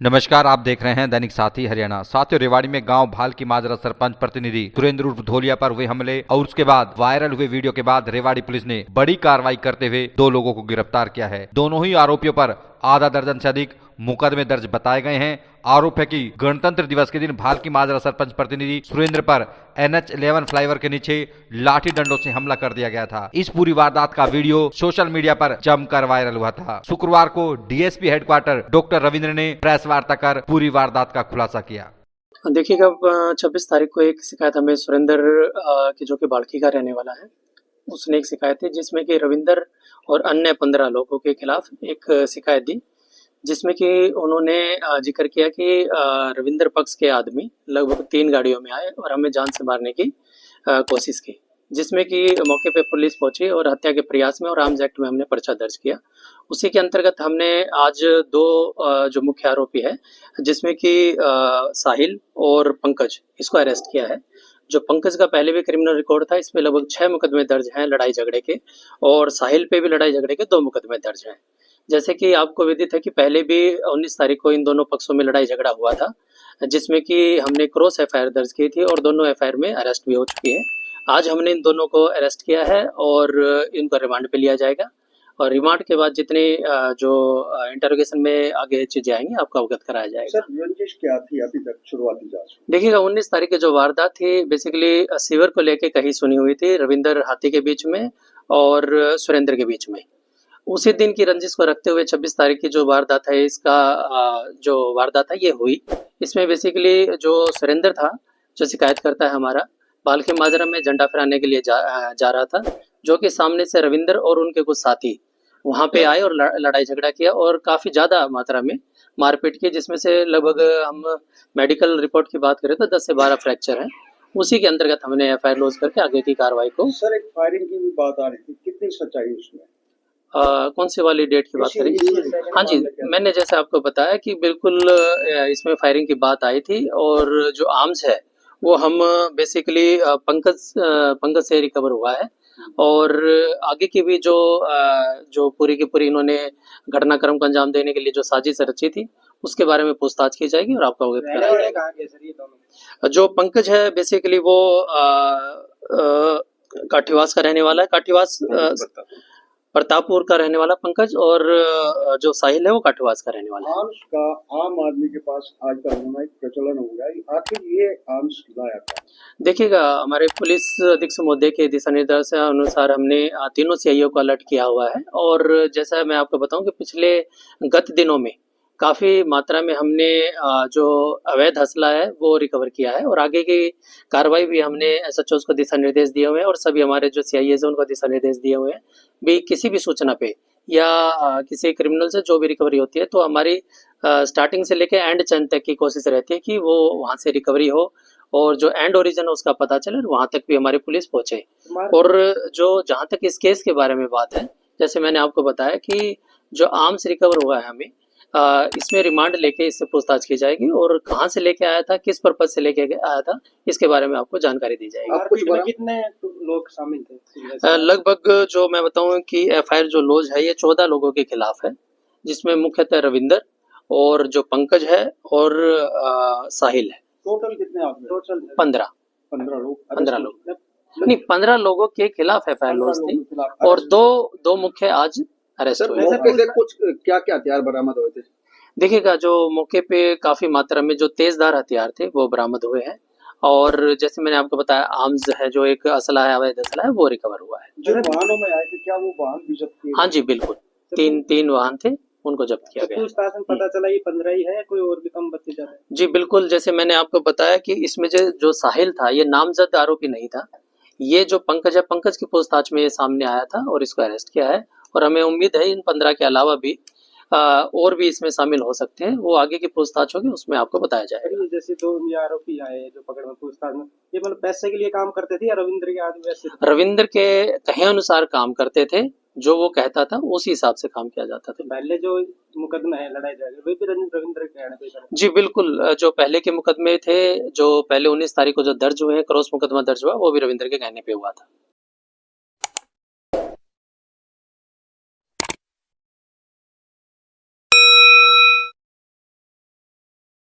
नमस्कार, आप देख रहे हैं दैनिक साथी हरियाणा। साथियों, रेवाड़ी में गांव भाल की माजरा सरपंच प्रतिनिधि सुरेंद्र उर्फ धोलिया पर हुए हमले और उसके बाद वायरल हुए वीडियो के बाद रेवाड़ी पुलिस ने बड़ी कार्रवाई करते हुए 2 लोगों को गिरफ्तार किया है। दोनों ही आरोपियों पर आधा दर्जन से अधिक मुकदमे दर्ज बताए गए हैं। आरोप है कि गणतंत्र दिवस के दिन भाल की माजरा सरपंच प्रतिनिधि सुरेंद्र पर NH11 फ्लाईओवर के नीचे लाठी डंडों से हमला कर दिया गया था। इस पूरी वारदात का वीडियो सोशल मीडिया पर जमकर वायरल हुआ था। शुक्रवार को DSP हेडक्वार्टर डॉक्टर रविंद्र ने प्रेस वार्ता कर पूरी वारदात का खुलासा किया। देखिएगा 26 तारीख को एक शिकायत हमें सुरेंद्र की जो कि बाड़की का रहने वाला है, उसने एक शिकायत दी जिसमें कि रविंदर और अन्य 15 लोगों के खिलाफ एक शिकायत दी, जिसमें कि उन्होंने जिक्र किया कि रविंदर पक्ष के आदमी लगभग 3 गाड़ियों में आए और हमें जान से मारने की कोशिश की, जिसमें कि मौके पे पुलिस पहुंची और हत्या के प्रयास में और आर्म्स एक्ट में हमने पर्चा दर्ज किया। उसी के अंतर्गत हमने आज 2 जो मुख्य आरोपी है, जिसमें कि साहिल और पंकज, इसको अरेस्ट किया है। जो पंकज का पहले भी क्रिमिनल रिकॉर्ड था, इसमें लगभग 6 मुकदमे दर्ज हैं लड़ाई झगड़े के, और साहिल पे भी लड़ाई झगड़े के 2 मुकदमे दर्ज हैं। जैसे कि आपको विदित है कि पहले भी 19 तारीख को इन दोनों पक्षों में लड़ाई झगड़ा हुआ था, जिसमें कि हमने क्रॉस FIR दर्ज की थी और दोनों FIR में अरेस्ट भी हो चुकी है। आज हमने इन दोनों को अरेस्ट किया है और इनको रिमांड पे लिया जाएगा, और रिमांड के बाद जितनी जो इंटरोगेशन में आगे चीजें आएंगी आपको अवगत कराया जाएगा। सर, रंजिश क्या थी अभी तक शुरुआती जांच? देखिएगा 19 तारीख की जो वारदात थी, बेसिकली सीवर को लेके कहीं सुनी हुई थी रविंदर हाथी के बीच में और सुरेंद्र के बीच में। उसी दिन की रंजिश को रखते हुए 26 तारीख की जो वारदात है, इसका जो वारदात है ये हुई। इसमें बेसिकली जो सुरेंद्र था, जो शिकायत करता है हमारा, बाल के माजरा में झंडा फहराने के लिए जा रहा था, जो कि सामने से रविंदर और उनके कुछ साथी वहां पे आए और लड़ाई झगड़ा किया और काफी ज्यादा मात्रा में मारपीट की, जिसमें से लगभग हम मेडिकल रिपोर्ट की बात करें तो 10 से 12 फ्रैक्चर हैं। उसी के अंतर्गत हमने FIR लॉन्च करके आगे की कार्रवाई को। सर, एक फायरिंग की भी बात आ रही थी, कितनी सच्चाई उसमें? कौन सी वाली डेट की बात करेंगे? हाँ जी, मैंने जैसे आपको बताया कि बिल्कुल इसमें फायरिंग की बात आई थी, और जो आर्म्स है वो हम बेसिकली पंकज से रिकवर हुआ है, और आगे की भी जो पूरी की पूरी इन्होंने घटनाक्रम को अंजाम देने के लिए जो साजिश रची थी, उसके बारे में पूछताछ की जाएगी और आपको अवगत कराया जाएगा। जो पंकज है बेसिकली वो काठीवास का रहने वाला है, काठीवास प्रतापपुर का रहने वाला पंकज, और जो साहिल है वो काठीवास का रहने वाला है। आर्म्स का आम आदमी के पास आजकल होना एक प्रचलन हो गया है, आखिर ये आर्म्स लाया था? देखिएगा, हमारे पुलिस अधीक्षक महोदय के दिशा निर्देश अनुसार हमने तीनों CIO को अलर्ट किया हुआ है, और जैसा मैं आपको बताऊं कि पिछले गत दिनों में काफी मात्रा में हमने जो अवैध हसला है वो रिकवर किया है, और आगे की कार्रवाई भी हमने SHOs को दिशा निर्देश दिए हुए हैं, और सभी हमारे जो CIAs हैं उनको दिशा निर्देश दिए हुए हैं। भी किसी भी सूचना पे या किसी क्रिमिनल से जो भी रिकवरी होती है, तो हमारी स्टार्टिंग से लेके एंड चैन तक की कोशिश रहती है कि वो वहां से रिकवरी हो और जो एंड ओरिजिन है उसका पता चले, वहां तक भी हमारी पुलिस पहुंचे। और जो जहां तक इस केस के बारे में बात है, जैसे मैंने आपको बताया कि जो आर्म्स रिकवर हुआ है हमें, इसमें रिमांड लेके इससे पूछताछ की जाएगी, और कहाँ से लेके आया था, किस पर्पज से लेके आया था, इसके बारे में आपको जानकारी दी जाएगी। कितने लोग शामिल थे? लगभग जो मैं बताऊं कि FIR जो लॉज है ये 14 लोगों के खिलाफ है, जिसमें मुख्यतः रविंदर और जो पंकज है और साहिल है। टोटल कितने आदमी? टोटल 15 लोग। 15 लोग नहीं, 15 लोगों के खिलाफ FIR लॉज थी, और दो मुख्य आज अरेस्ट हुए। कुछ क्या क्या हथियार बरामद हुए थे? देखिएगा, जो मौके पे काफी मात्रा में जो तेजधार हथियार थे वो बरामद हुए हैं, और जैसे मैंने आपको बताया आर्म्स है, जो एक असला है, अवैध असला है, वो रिकवर हुआ है। जो वाहनों में आए थे, क्या वो वाहन भी जब्त किए? हाँ जी, बिल्कुल, तीन वाहन थे, उनको जब्त किया गया। पूछताछ में पता चला ये 15 ही है, कोई और भी कम बच्चे जा रहे हैं? जी बिल्कुल, जैसे मैंने आपको बताया कि इसमें जो साहिल था ये नामजद आरोपी नहीं था। ये जो पंकज है, पंकज की पूछताछ में ये सामने आया था और इसको अरेस्ट किया है, और हमें उम्मीद है इन 15 के अलावा भी और भी इसमें शामिल हो सकते हैं। वो आगे की पूछताछ होगी, उसमें आपको बताया जाएगा। जैसे 2 आरोपी आए जो पकड़ में पूछताछ में, ये मतलब पैसे के लिए काम करते थे या रविंद्र के आदमी वैसे? रविंद्र के कहे अनुसार काम करते थे, जो वो कहता था उसी हिसाब से काम किया जाता था। पहले जो मुकदमा है लड़ाई झगड़े, वे भी रविंद्र के कहने पे? जी बिल्कुल, जो पहले के मुकदमे थे, जो पहले 19 तारीख को जो दर्ज हुए हैं, क्रॉस मुकदमा दर्ज हुआ, वो भी रविंद्र के कहने पे हुआ था।